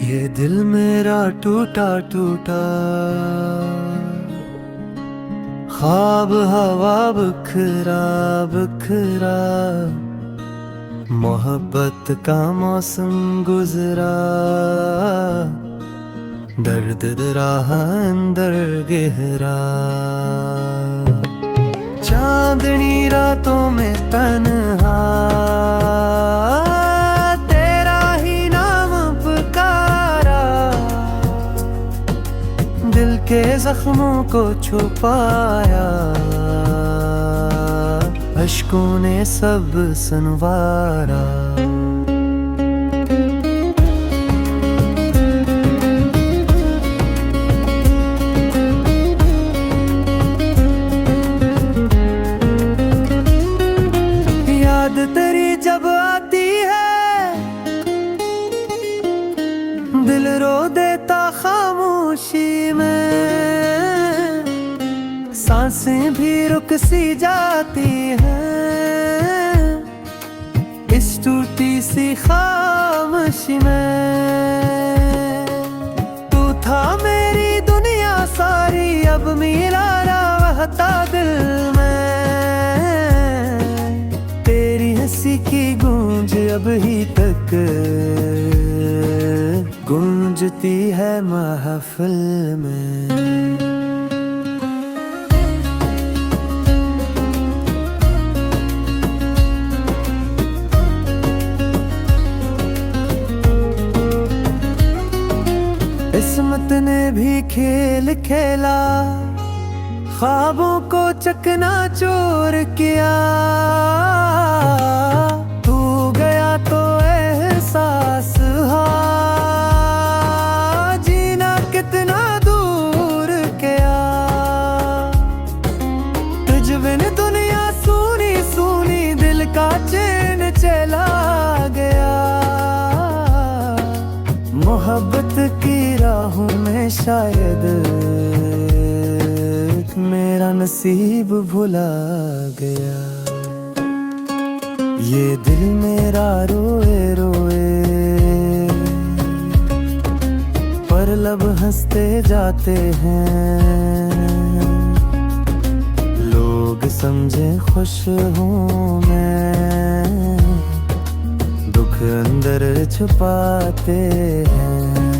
ये दिल मेरा टूटा टूटा, ख्वाब हवा बिखरा बिखरा, मोहब्बत का मौसम गुजरा, दर्द रहा अंदर गहरा। चांदनी रातों में तन्हा तेरा ही नाम पुकारा, दिल के जख्मों को छुपाया, अश्कों ने सब संवारा। याद तेरी जब आती है, दिल रो देता खामोशी में, सांसें भी रुक सी जाती हैं इस टूटी सी खामोशी में। तू था मेरी दुनिया सारी, अब मिला ना बहता दिल में, तेरी हंसी की गूंज अब ही तक गूंजती है महफिल में। किस्मत ने भी खेल खेला, ख्वाबों को चकनाचूर किया, तू गया तो एहसास हुआ जीना कितना दूर किया। तुझ बिन दुनिया सूनी सूनी, दिल का चैन चला गया, मोहब्बत की राहों में शायद मेरा नसीब भुला गया। ये दिल मेरा रोए रोए, पर लब हंसते जाते हैं, लोग समझे खुश हूँ मैं, दुख अंदर छुपाते हैं।